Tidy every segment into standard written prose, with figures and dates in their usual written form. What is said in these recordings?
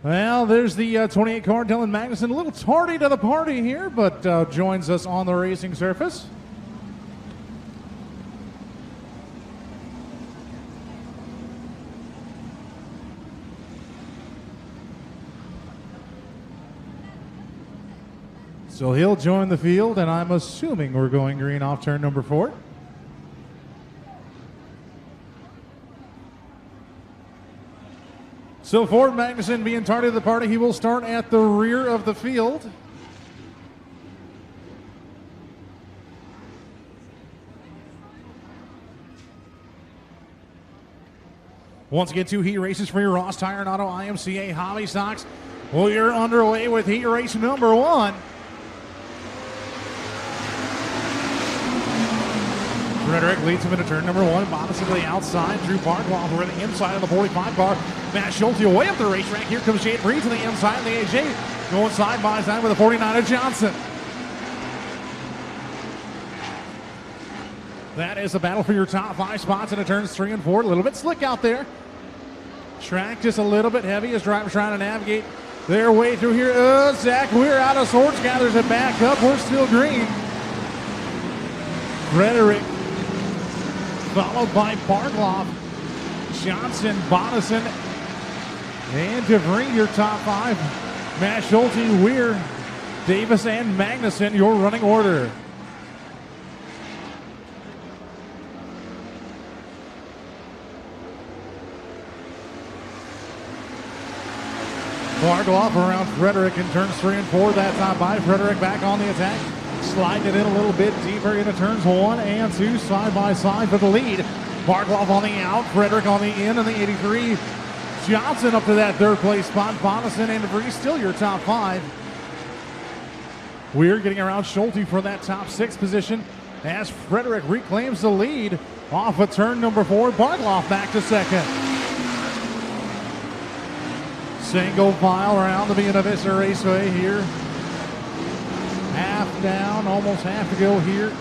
Well, there's the 28 car, Dylan Magnuson. A little tardy to the party here, but joins us on the racing surface. So he'll join the field, and I'm assuming we're going green off turn number 4. So Ford Magnuson being tardy to the party, he will start at the rear of the field. Once again, 2 heat races for your Ross Tire and Auto IMCA Hobby Stocks. Well, you're underway with heat race number 1. Frederick leads him into turn number 1. Bottas to the outside. Drew Barkloff over the inside of the 45 car. Matt Schulte away up the racetrack. Here comes Jade Breed to the inside of the AJ. Going side by side with the 49er Johnson. That is the battle for your top 5 spots into turns 3 and 4. A little bit slick out there. Track just a little bit heavy as drivers trying to navigate their way through here. Zach Weir out of sorts, gathers it back up. We're still green. Frederick followed by Barkloff, Johnson, Bodison, and DeVries, your top 5. Matt Schulte, Weir, Davis, and Magnuson, your running order. Barkloff around Frederick in turns 3 and 4. That top 5. Frederick back on the attack. Sliding it in a little bit deeper into turns 1 and 2, side by side for the lead. Barkloff on the out, Frederick on the in, and the 83. Johnson up to that 3rd place spot. Bodison and DeVries still your top 5. We're getting around Schulte for that top 6 position as Frederick reclaims the lead off of turn number 4. Barkloff back to 2nd. Single file around the Buena Vista Raceway here. Half down, almost half to go here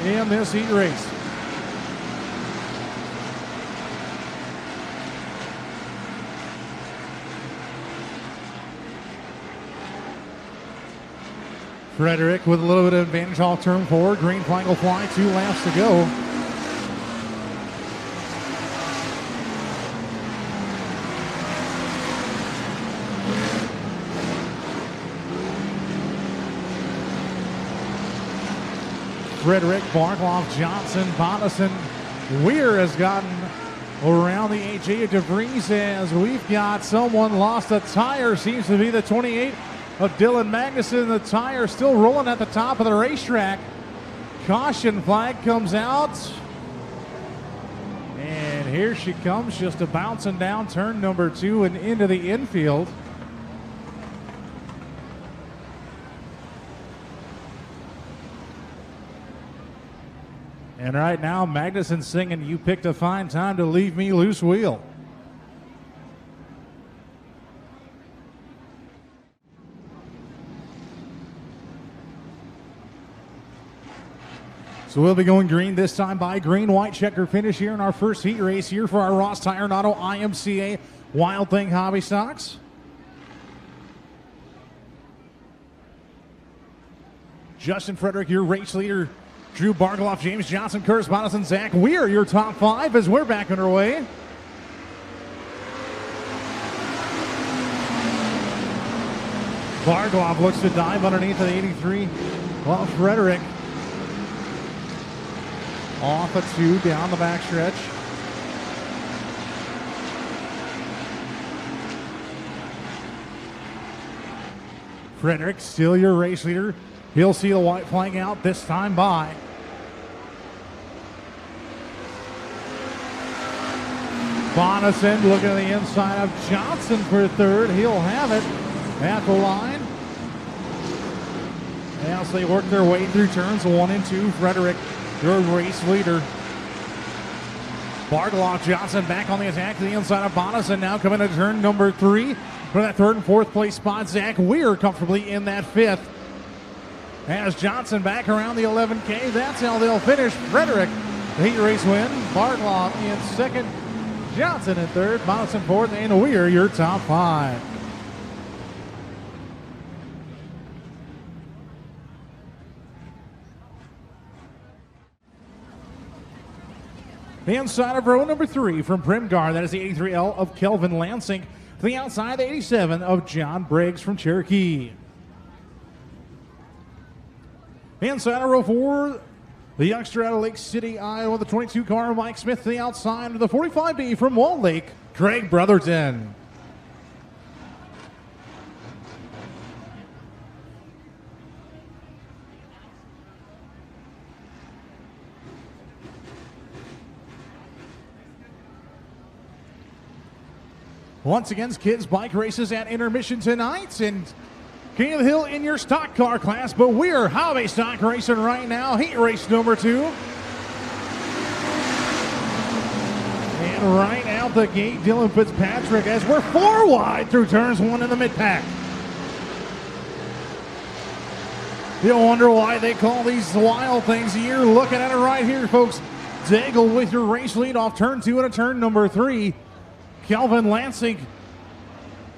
in this heat race. Frederick with a little bit of advantage off turn 4. Green flag will fly, 2 laps to go. Frederick, Barkloff, Johnson, Bodison. Weir has gotten around the AJ DeVries as we've got someone lost a tire. Seems to be the 28 of Dylan Magnuson. The tire still rolling at the top of the racetrack. Caution flag comes out. And here she comes, just a bouncing down turn number 2 and into the infield. And right now, Magnuson singing, "You picked a fine time to leave me loose wheel." So we'll be going green this time by green-white checker finish here in our first heat race here for our Ross Tire and Auto IMCA Wild Thing Hobby Stocks. Justin Frederick, your race leader. Drew Barkloff, James Johnson, Curtis Bodison, Zach Weir, your top 5 as we're back underway. Barkloff looks to dive underneath the 83. Well, Frederick off a 2 down the backstretch. Frederick still your race leader. He'll see the white flag out this time by Bodison, looking at the inside of Johnson for 3rd. He'll have it at the line. As they work their way through turns 1 and 2, Frederick, your race leader. Barkloff, Johnson back on the attack to the inside of Bodison. Now coming to turn number 3 for that 3rd and 4th place spot. Zach Weir comfortably in that 5th. As Johnson back around the 11K, that's how they'll finish. Frederick, the heat race win. Barkloff in 2nd, Johnson in 3rd, Bodison 4th, and Weir your top 5. The inside of row number 3 from Primgar, that is the 83L of Kelvin Lansing. To the outside, the 87 of John Briggs from Cherokee. The inside of row 4, the youngster out of Lake City, Iowa, the 22 car, Mike Smith. To the outside of the 45B from Wall Lake, Craig Brotherton. Once again, kids bike races at intermission tonight, and King of the Hill in your stock car class, but we're hobby stock racing right now. Heat race number 2. And right out the gate, Dylan Fitzpatrick as we're 4 wide through turns 1 in the mid-pack. You'll wonder why they call these wild things. You're looking at it right here, folks. Daigle with your race lead off turn 2 and a turn number 3. Kelvin Lansing,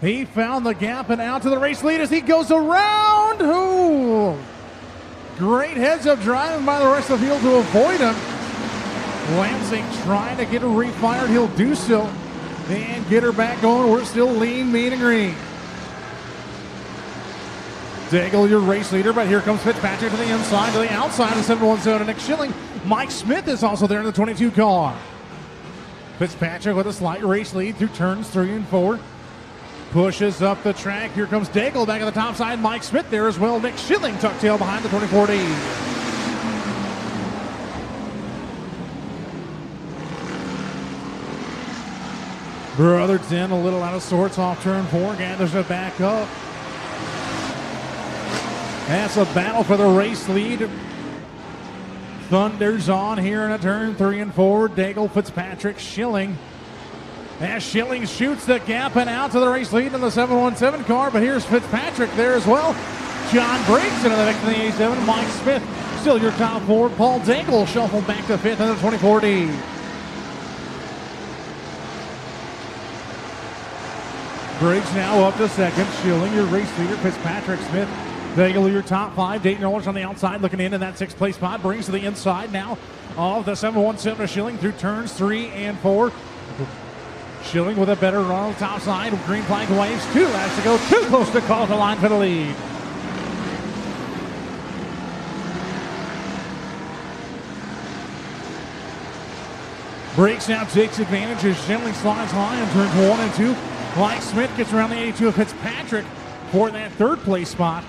he found the gap and out to the race lead as he goes around. Ooh, great heads-up driving by the rest of the field to avoid him. Lansing trying to get her refired. He'll do so and get her back going. We're still lean, mean, and green. Daigle, your race leader, but here comes Fitzpatrick to the inside, to the outside of 717 to Nick Schilling. Mike Smith is also there in the 22 car. Fitzpatrick with a slight race lead through turns 3 and 4. Pushes up the track. Here comes Daigle back at the top side. Mike Smith there as well. Nick Schilling tucked tail behind the 24D. Brotherton a little out of sorts off turn 4. Gathers it back up. That's a battle for the race lead. Thunders on here in a turn 3 and 4. Daigle, Fitzpatrick, Schilling. As Schilling shoots the gap and out to the race lead in the 717 car, but here's Fitzpatrick there as well. John Briggs into the next in the 87. Mike Smith still your top 4. Paul Daigle shuffled back to 5th in the 24D. Briggs now up to 2nd. Schilling your race leader. Fitzpatrick, Smith, Daigle, your top 5. Dayton Rollers on the outside looking in that 6th place spot. Brings to the inside now of the 717 of Schilling through turns 3 and 4. Schilling with a better run on the top side. Green flag waves. 2 laps to go. Too close to call the line for the lead. Briggs now takes advantage as Schilling slides high in turns 1 and 2. Mike Smith gets around the 82 of Fitzpatrick for that 3rd place spot.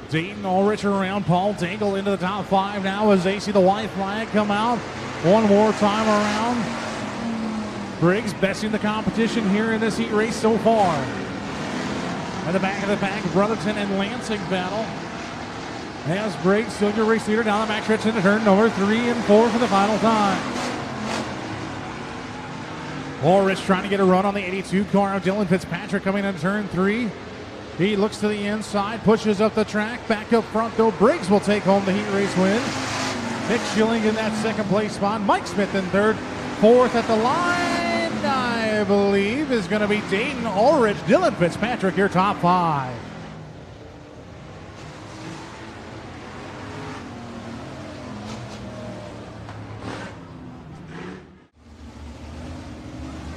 Dayton Ulrich around Paul Daigle into the top 5 now as they see the white flag come out. One more time around. Briggs besting the competition here in this heat race so far. At the back of the pack, Brotherton and Lansing battle. As Briggs still your race leader down the back stretch into turn number 3 and 4 for the final time. Ulrich trying to get a run on the 82 car of Dylan Fitzpatrick coming into turn 3. He looks to the inside, pushes up the track, back up front though. Briggs will take home the heat race win. Nick Schilling in that 2nd place spot. Mike Smith in 3rd. 4th at the line, I believe, is going to be Dayton Ulrich. Dylan Fitzpatrick, your top 5.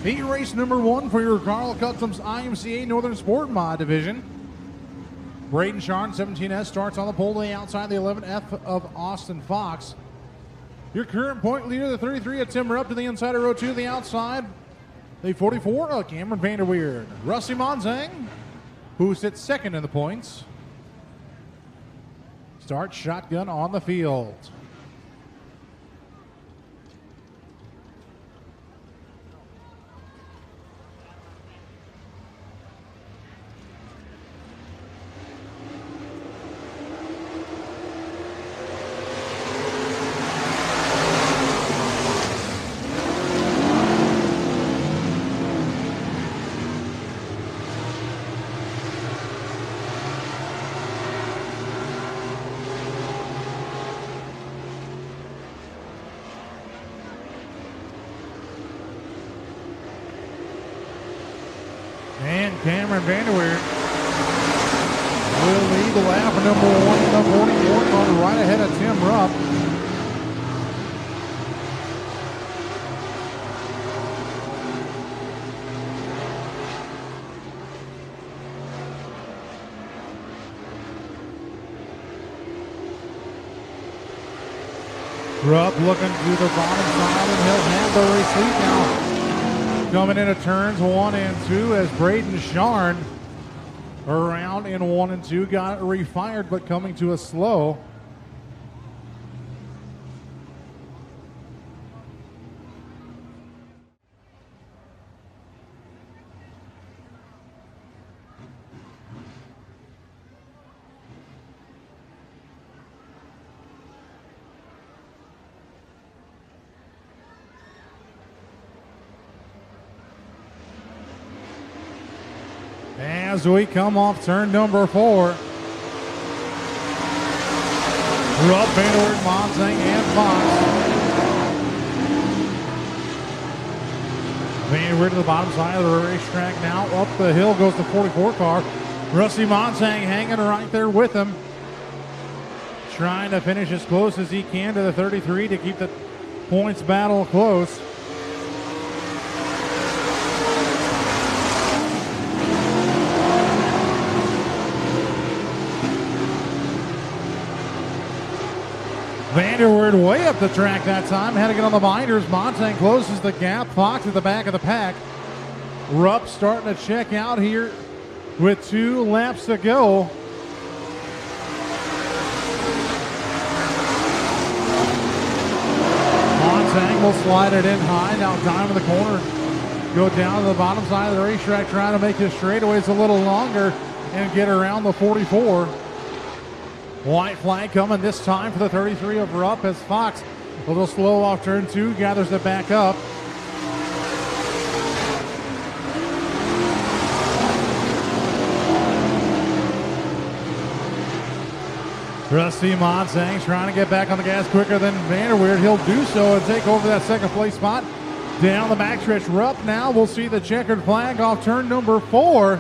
Heat race number 1 for your Carl Customs IMCA Northern Sportmod division. Braden Sharn, 17S, starts on the pole to the outside, the 11F of Austin Fox. Your current point leader, the 33 of Tim Rupp to the inside of row 2, the outside, the 44 of Cameron Vanderweerd. Rusty Monzang, who sits 2nd in the points, starts shotgun on the field. And Cameron Vanderweerd will lead the lap for number 1 in the 44 car right ahead of Tim Rupp. Rupp looking to the bottom side, and he'll have the race lead now. Coming into turns 1 and 2 as Braden Sharn around in 1 and 2. Got it refired, but coming to a slow. As we come off turn number 4, Rupp, Vanderwood, Monsang, and Fox. Vanderwood to the bottom side of the racetrack now. Up the hill goes the 44 car. Rusty Monsang hanging right there with him. Trying to finish as close as he can to the 33 to keep the points battle close. Vanderwood way up the track that time, had to get on the binders. Montang closes the gap. Fox at the back of the pack. Rupp starting to check out here with 2 laps to go. Montang will slide it in high. Now down in the corner. Go down to the bottom side of the racetrack, trying to make his straightaways a little longer and get around the 44. White flag coming this time for the 33 of Rupp as Fox, a little slow off turn 2, gathers it back up. Rusty Monsang trying to get back on the gas quicker than Vanderweerd. He'll do so and take over that second place spot. Down the backstretch, Rupp now will see the checkered flag off turn number 4.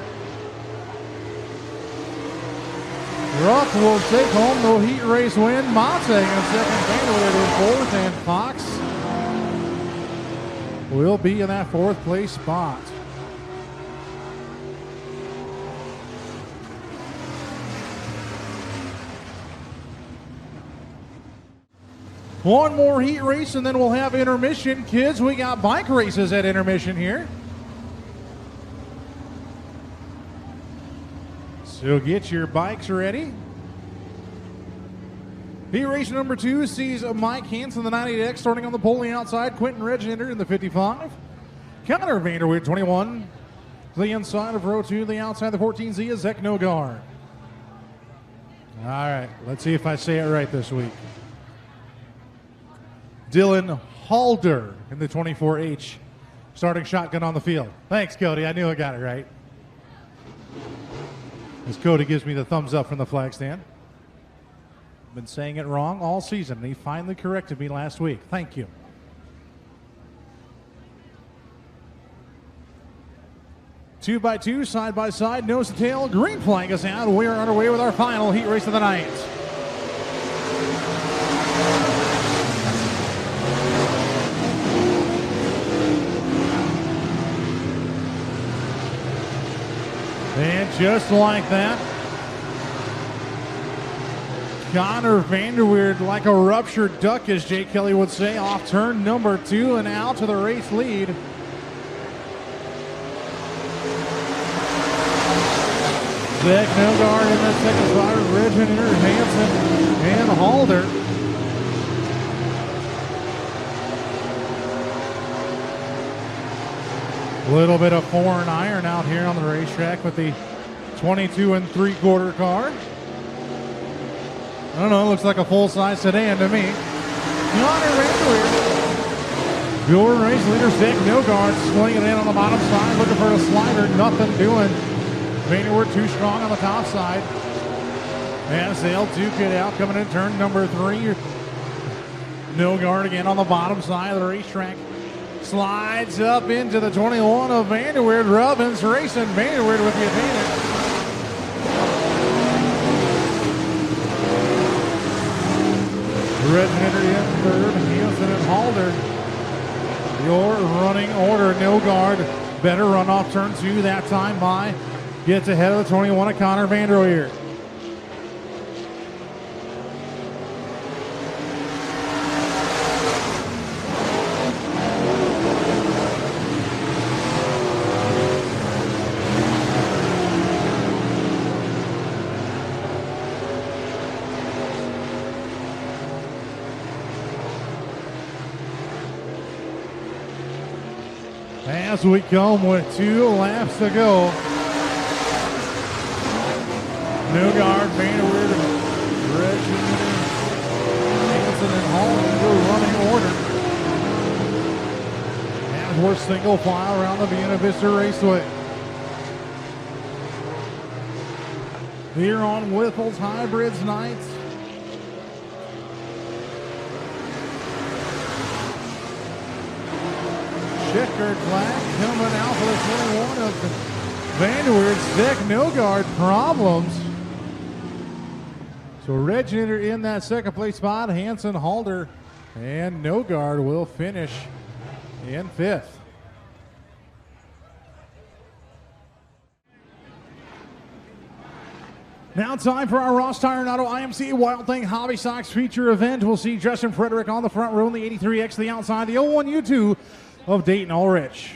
Rupp will take home the heat race win. Monsang in second, Vanderweerd in 4th, and Fox will be in that 4th place spot. One more heat race and then we'll have intermission. Kids, we got bike races at intermission here. So get your bikes ready. Heat race number 2 sees Mike Hansen, the 98X, starting on the pole on the outside. Quentin Regenter in the 55. Connor Vanderwood, 21. To the inside of row 2, the outside of the 14Z is Zach Nogard. All right, let's see if I say it right this week. Dylan Halder in the 24H, starting shotgun on the field. Thanks, Cody. I knew I got it right. As Cody gives me the thumbs up from the flag stand. Been saying it wrong all season, and he finally corrected me last week. Thank you. Two by two, side by side, nose to tail, green flag is out. We are underway with our final heat race of the night. And just like that, Connor Vanderweerd, like a ruptured duck, as Jay Kelly would say, off turn number 2 and out to the race lead. Zach Nogard in the second spot, Regenter, Hansen, and Halder. A little bit of 4 and iron out here on the racetrack with the 22 3/4 car. I don't know, it looks like a full-size sedan to me. Connor Vanderweerd. Your race leader, Zach Nogard, swinging it in on the bottom side, looking for a slider, nothing doing. Vanderweerd too strong on the top side. As they'll duke it out, coming in turn number 3. Nogard again on the bottom side of the racetrack. Slides up into the 21 of Vanderweerd. Robbins racing Vanderweerd with the advantage. Red Henry in third, Hansen and Halder. Your running order, Nogard. Better run off turn 2 that time by. Gets ahead of the 21 of Connor Vanderweerd. As we come with 2 laps to go. Newgard, Vanderweerd, Reggie, Hansen, and Hall into running order. And we're single file around the Buena Vista Raceway. Here on Whipple's Hybrids night. Checkered flag coming out for the 21 of Vanderweerd. Dick Nilgard problems. So Reginator in that second place spot. Hansen, Halder, and Nogard will finish in 5th. Now time for our Ross Tire and Auto IMCA Wild Thing Hobby Stocks feature event. We'll see Justin Frederick on the front row in the 83X to the outside, the 01U2 of Dayton Ulrich.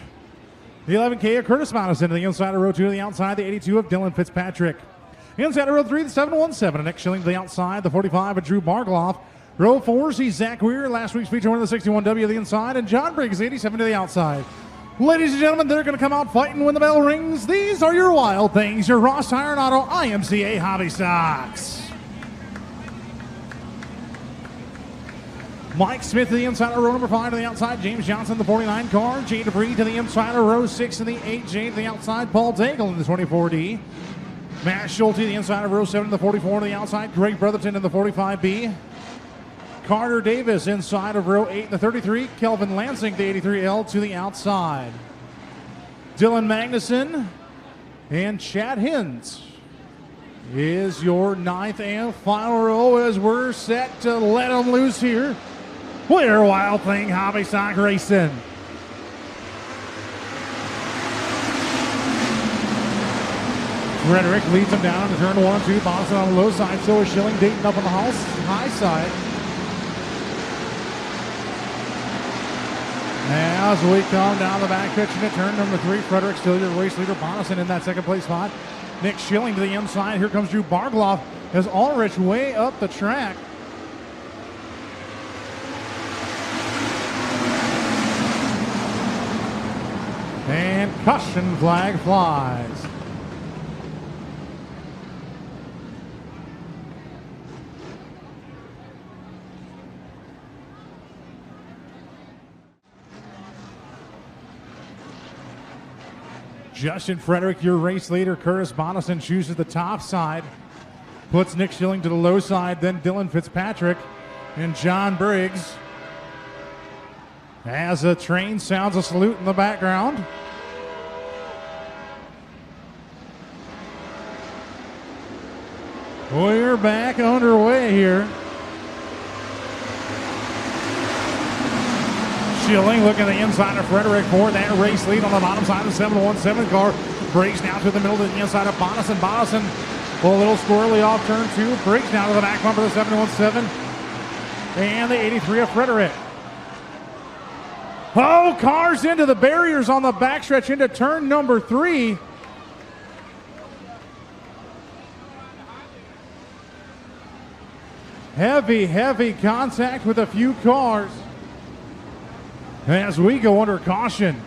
The 11K of Curtis Madison to the inside of row 2 to the outside, the 82 of Dylan Fitzpatrick. Inside of row 3, the 717, Nick Schilling to the outside, the 45 of Drew Bargloff. Row 4 sees Zach Weir, last week's feature winner, the 61W to the inside, and John Briggs, 87 to the outside. Ladies and gentlemen, they're going to come out fighting when the bell rings. These are your Wild Things, your Ross Tire and Auto IMCA Hobby Stocks. Mike Smith to the inside of row number 5 to the outside. James Johnson, the 49 car. Jay DeBree to the inside of row 6 and the 8J to the outside. Paul Daigle in the 24D. Matt Schulte, the inside of row 7 to the 44 to the outside. Greg Brotherton in the 45B. Carter Davis inside of row 8 in the 33. Kelvin Lansing, the 83L to the outside. Dylan Magnuson and Chad Hins is your 9th and final row as we're set to let them loose here. We're Wild Thing Hobby Stock Racing. Frederick leads him down to turn 1 and 2. Boston on the low side. So is Schilling. Dayton up on the high side. As we come down the back pitch into turn number 3, Frederick still your race leader. Bonison in that second place spot. Nick Schilling to the inside. Here comes Drew Bargloff as Ulrich way up the track. And caution flag flies. Justin Frederick, your race leader. Curtis Bonison chooses the top side. Puts Nick Schilling to the low side. Then Dylan Fitzpatrick and John Briggs. As a train sounds a salute in the background. We're back underway here. Schilling looking at the inside of Frederick for that race lead on the bottom side of the 717 car. Briggs now to the middle to the inside of Bonison. Bonison a little squirrely off turn 2. Briggs now to the back bumper of the 717. And the 83 of Frederick. Oh, cars into the barriers on the backstretch into turn number 3. Heavy contact with a few cars as we go under caution.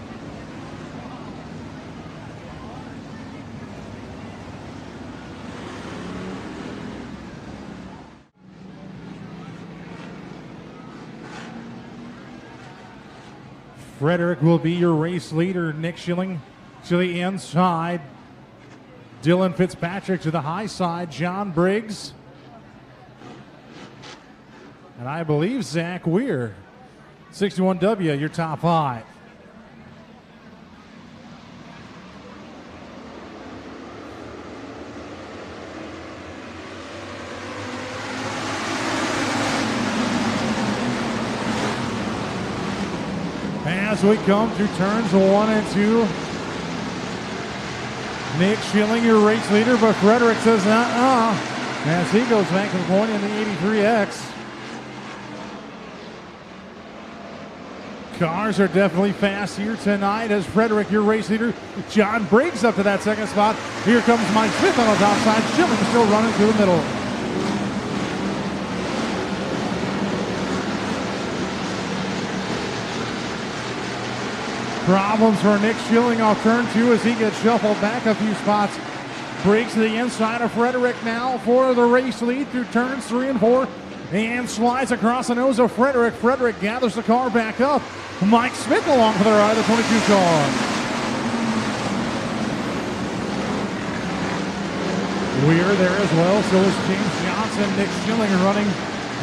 Frederick will be your race leader. Nick Schilling to the inside. Dylan Fitzpatrick to the high side. John Briggs. And I believe Zach Weir. 61W, your top 5. As we come through turns 1 and 2, Nick Schilling, your race leader, but Frederick says, as he goes back to the point in the 83X. Cars are definitely fast here tonight as Frederick, your race leader. John Briggs up to that second spot. Here comes Mike Smith on the top side. Schilling still running through the middle. Problems for Nick Schilling off turn 2 as he gets shuffled back a few spots. Breaks to the inside of Frederick now for the race lead through turns 3 and 4. And slides across the nose of Frederick. Frederick gathers the car back up. Mike Smith along for the ride, the 22 car. Weir there as well. So is James Johnson. Nick Schilling running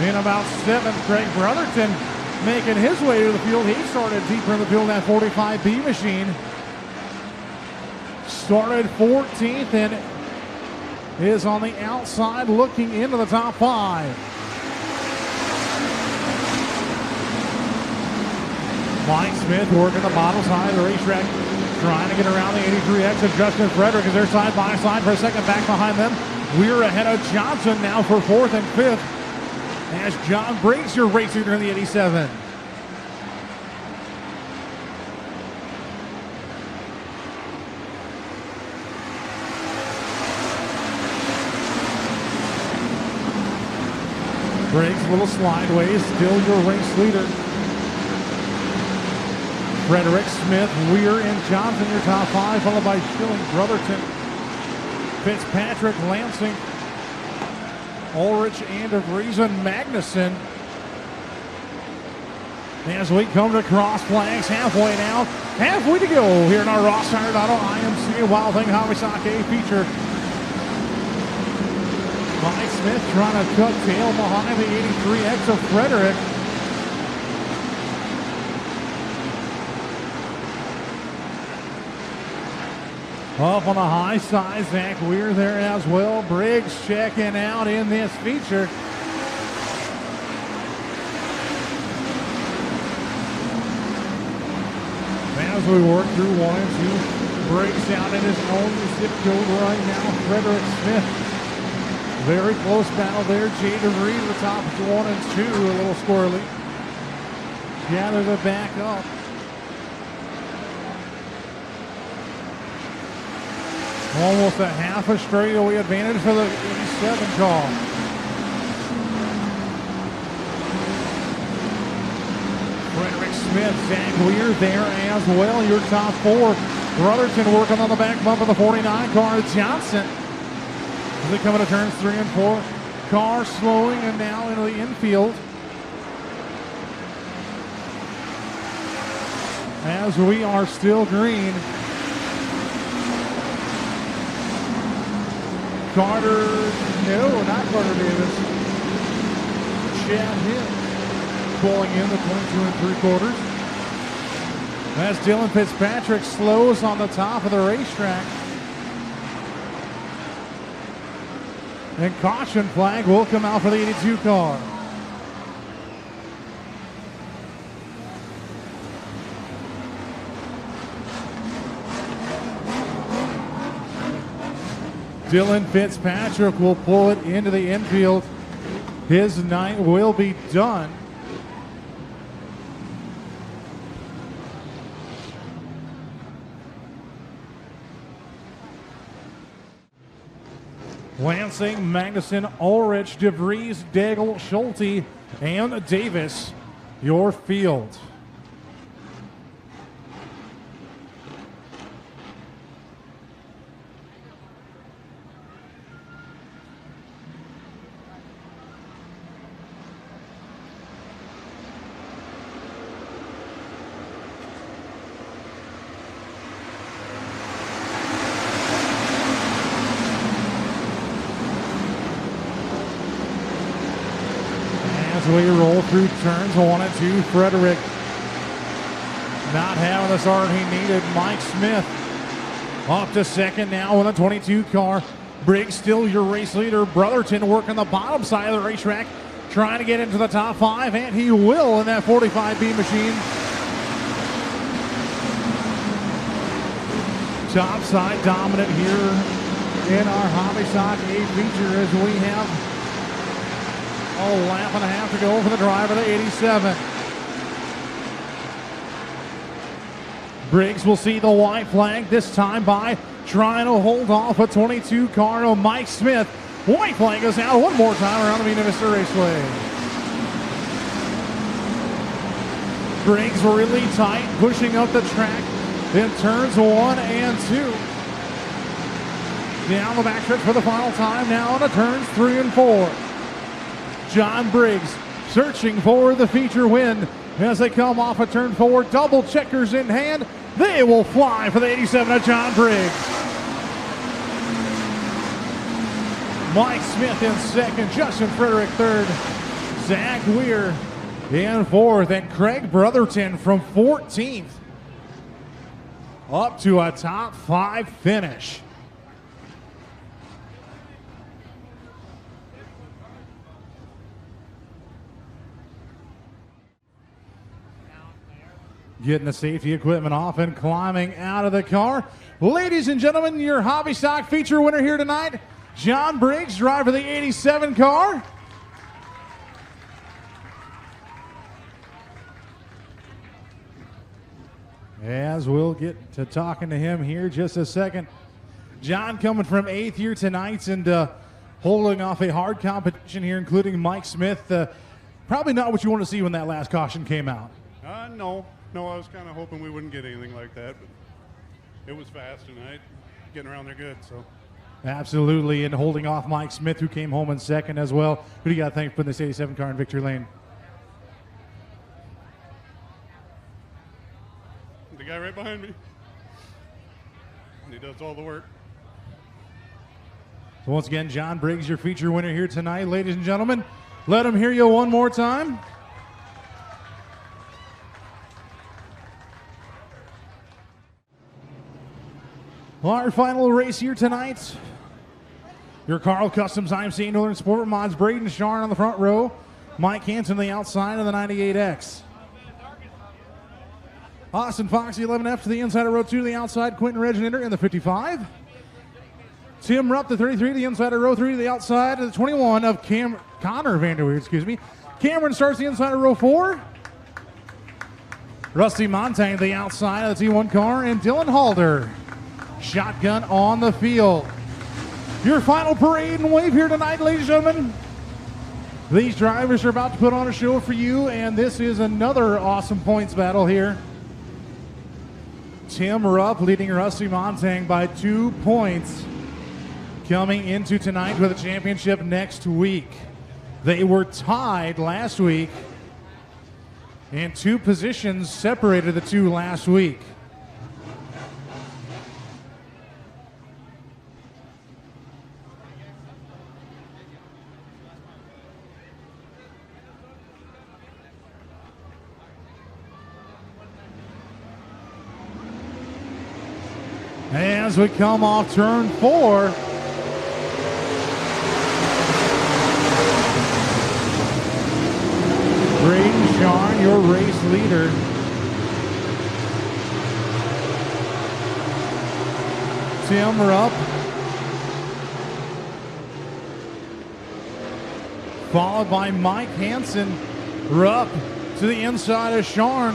in about 7th. Craig Brotherton making his way to the field. He started deeper in the field in that 45B machine. Started 14th and is on the outside looking into the top 5. Mike Smith working the bottom side of the racetrack, trying to get around the 83X of Justin Frederick as they're side by side for a second back behind them. We're ahead of Johnson now for 4th and 5th as John breaks your race leader in the 87. Breaks a little slideways, still your race leader. Frederick, Smith, Weir, and Johnson, your top 5, followed by Schilling, Brotherton, Fitzpatrick, Lansing, Ulrich, and DeVries and Magnuson. As we come to cross flags halfway now, halfway to go here in our Ross Tire Auto IMCA Wild Thing Hobby Stocks Feature. Mike Smith trying to cut tail behind the 83X of Frederick. Up on the high side, Zach Weir there as well. Briggs checking out in this feature. As we work through 1 and 2, Briggs out in his own zip code right now. Frederick Smith, very close battle there. Jay DeVries the top of 1 and 2, a little squirrely. Gathers it back up. Almost a half a straightaway advantage for the 87 car. Frederick Smith, Zach Weir there as well, your top 4. Brotherton working on the back bump of the 49 car. Johnson as they come into turns 3 and 4. Car slowing and now into the infield. As we are still green. Carter, no, not Carter Davis. Chad Hill pulling in the 22 3/4. As Dylan Fitzpatrick slows on the top of the racetrack. And caution flag will come out for the 82 car. Dylan Fitzpatrick will pull it into the infield. His night will be done. Lansing, Magnuson, Ulrich, DeVries, Daigle, Schulte, and Davis, your field. We roll through turns 1 and 2. Frederick not having the start he needed. Mike Smith up to second now in the 22 car. Briggs still your race leader. Brotherton working the bottom side of the racetrack, trying to get into the top 5, and he will in that 45B machine. Top side dominant here in our Hobby Stock A feature as we have a lap and a half to go for the driver, the 87. Briggs will see the white flag this time by trying to hold off a 22 car of Mike Smith. White flag goes out one more time around the Buena Vista Raceway. Briggs really tight, pushing up the track. in turns 1 and 2. Down the backstretch for the final time now into turns 3 and 4. John Briggs searching for the feature win as they come off a turn 4. Double checkers in hand. They will fly for the 87 of John Briggs. Mike Smith in second, Justin Frederick third, Zach Weir in fourth, and Craig Brotherton from 14th up to a top 5 finish. Getting the safety equipment off and climbing out of the car. Ladies and gentlemen, your Hobby Stock feature winner here tonight, John Briggs, driver of the 87 car. As we'll get to talking to him here just a second. John coming from 8th here tonight and holding off a hard competition here, including Mike Smith. Probably not what you want to see when that last caution came out. No, I was kind of hoping we wouldn't get anything like that, but it was fast tonight, getting around there good, so. Absolutely, and holding off Mike Smith, who came home in second as well. Who do you got to thank for this 87 car in victory lane? The guy right behind me. And he does all the work. So once again, John Briggs, your feature winner here tonight. Ladies and gentlemen, let him hear you one more time. Well, our final race here tonight. Your Carl Customs IMCA Northern Sportmods, Braden Sharn on the front row. Mike Hansen on the outside of the 98X. Austin Fox, the 11F to the inside of row 2 to the outside. Quentin Reginator in the 55. Tim Rupp, the 33 to the inside of row 3 to the outside of the 21 of Connor Vanderweer, Cameron starts the inside of row 4. Rusty Montaigne, the outside of the T1 car, and Dylan Halder. Shotgun on the field. Your final parade and wave here tonight, ladies and gentlemen. These drivers are about to put on a show for you, and this is another awesome points battle here. Tim Rupp leading Rusty Montaigne by 2 points, coming into tonight with a championship next week. They were tied last week, and 2 positions separated the two last week. As we come off turn 4, Braden Sharn, your race leader. Tim Rupp, followed by Mike Hansen. Rupp to the inside of Sharn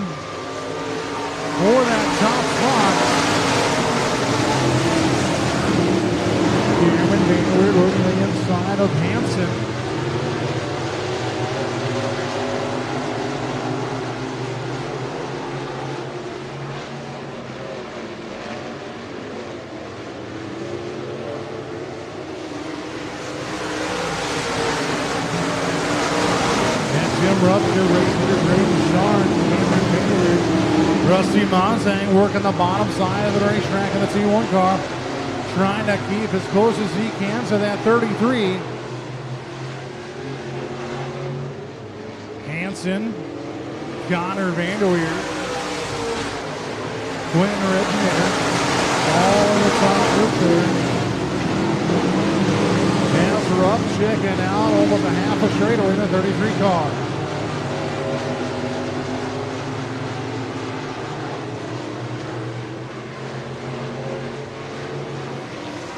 for that top spot. Cameron Vanderweer looking the inside of Hansen. And Jim Rupp, your race leader, Braden Sharn, Cameron Vanderweer. Rusty Montaigne working the bottom side of the racetrack in the T1 car, trying to keep as close as he can to that 33. Hansen, Connor Vanderweer, Quentin Reginator, all in the top group there. As Rupp checking out almost a half a straightaway in the 33 car.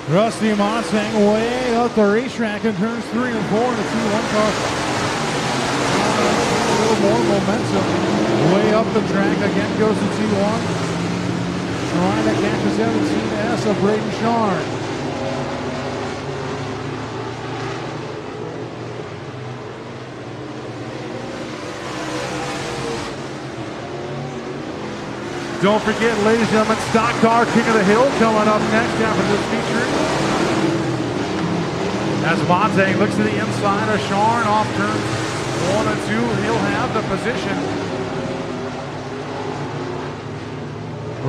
Rusty Montaigne way up the racetrack in turns 3 and 4 in the T1 car. A little more momentum. Way up the track, again goes to T1. Trying to catch the 17S of Braden Sharn. Don't forget, ladies and gentlemen, Stock Car King of the Hill coming up next after this feature. As Montang looks to the inside of Sharn off turn 1 and 2, he'll have the position.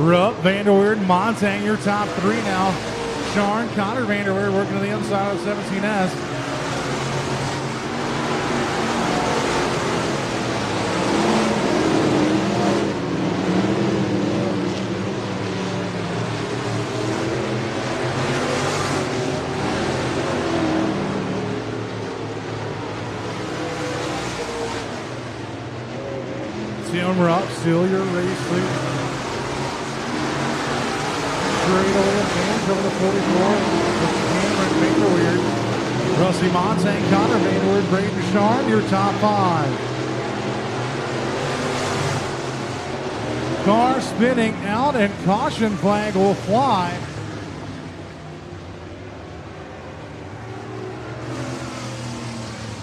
Rupp, Vanderweerd, Montang, your top three now. Sharn, Connor Vanderweerd working to the inside of 17S. Tim Rupp, still your race lead. Straight away advantage over the 44 with Cameron Vanderweerd. Rusty Montang, Connor Vanderweerd, Braden Sharn, your top five. Car spinning out and caution flag will fly.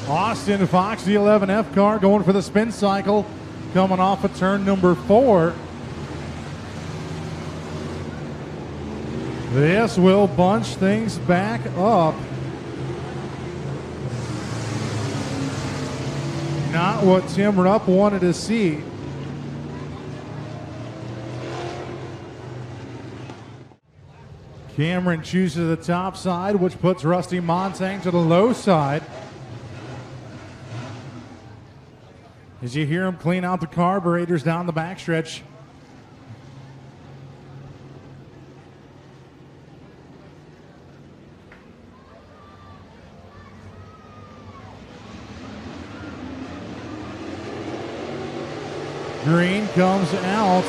Austin Fox, the 11F car, going for the spin cycle, coming off of turn number 4. This will bunch things back up. Not what Tim Rupp wanted to see. Cameron chooses the top side, which puts Rusty Montang to the low side. As you hear him clean out the carburetors down the backstretch. Green comes out.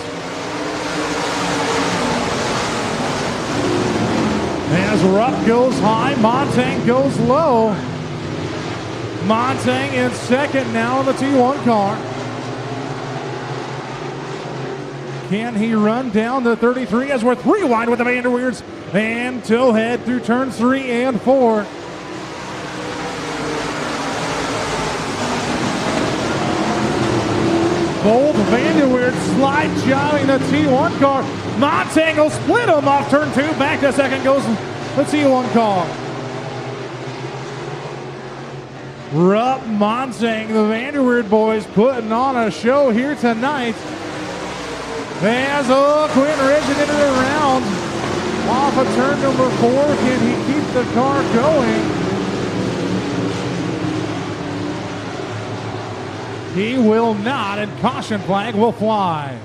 As Rupp goes high, Montang goes low. Montang in second now in the T1 car. Can he run down the 33 as we're 3 wide with the Vanderweerds and Towhead through turns 3 and 4. Both Vanderweerds slide jobbing the T1 car. Montang will split him off turn 2. Back to second goes the T1 car. Rupp, Montang, the Vanderweerd boys putting on a show here tonight. As Quinn Ridgeon into the round. Off of turn number 4. Can he keep the car going? He will not, and caution flag will fly.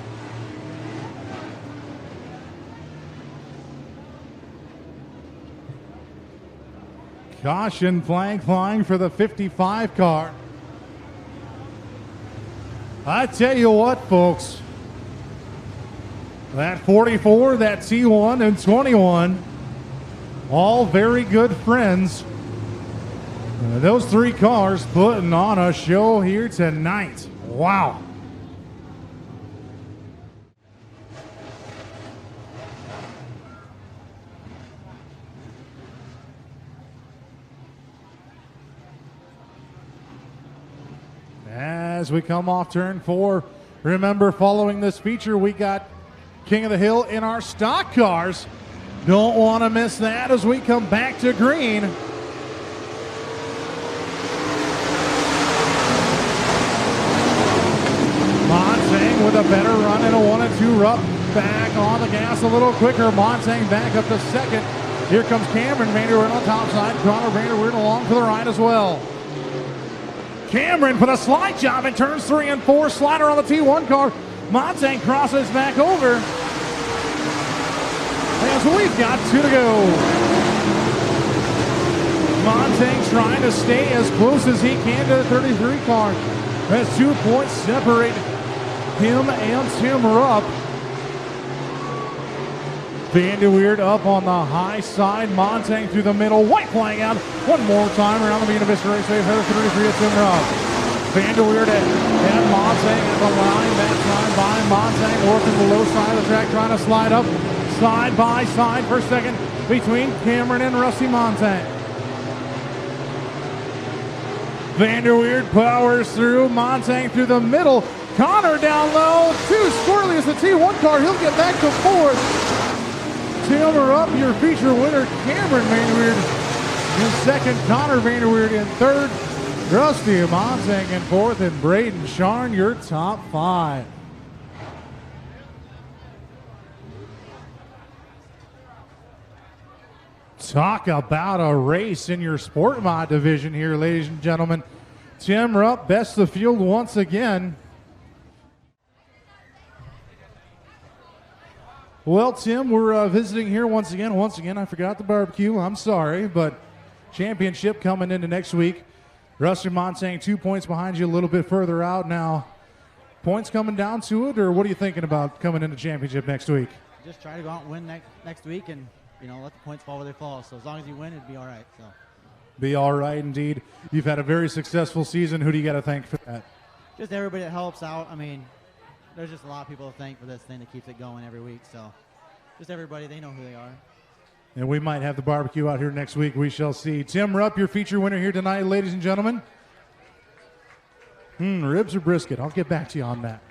Caution flag flying for the 55 car. I tell you what, folks. That 44, that T1, and 21, all very good friends. Those 3 cars putting on a show here tonight. Wow. As we come off turn 4, remember, following this feature, we got King of the Hill in our stock cars. Don't want to miss that as we come back to green. Montang with a better run in a 1 and 2. Rupp back on the gas a little quicker. Montang back up to second. Here comes Cameron Vanderweerd on top side. Connor Vanderweerd along for the ride as well. Cameron for the slide job in turns 3 and 4. Slider on the T1 car. Montang crosses back over. As we've got 2 to go. Montang trying to stay as close as he can to the 33 car. As 2 points separate him and Tim Rupp. Vanderweerd up on the high side. Montang through the middle. White flag out. One more time around the Buena Vista Raceway. Header 33 at Tim Rupp. Vanderweerd at Montang at the line. That time by Montang working the low side of the track, trying to slide up side by side for second between Cameron and Rusty Montang. Vanderweerd powers through. Montang through the middle. Connor down low. Too squirrely as the T1 car. He'll get back to fourth. Tim Rupp, your feature winner, Cameron Vanderweerd in second. Connor Vanderweerd in third. Rusty Montang in fourth. And Braden Sharn, your top five. Talk about a race in your Sportmod division here, ladies and gentlemen. Tim Rupp, best of the field once again. Well, Tim, we're visiting here once again. Once again, I forgot the barbecue. I'm sorry, but championship coming into next week. Rusty Montang 2 points behind you, a little bit further out now. Points coming down to it, or what are you thinking about coming into championship next week? Just try to go out and win next week and, you know, let the points fall where they fall. So as long as you win, it'd be all right. So. Be all right, indeed. You've had a very successful season. Who do you got to thank for that? Just everybody that helps out. I mean, there's just a lot of people to thank for this thing that keeps it going every week. So just everybody, they know who they are. And we might have the barbecue out here next week. We shall see. Tim Rupp, your feature winner here tonight, ladies and gentlemen. Ribs or brisket? I'll get back to you on that.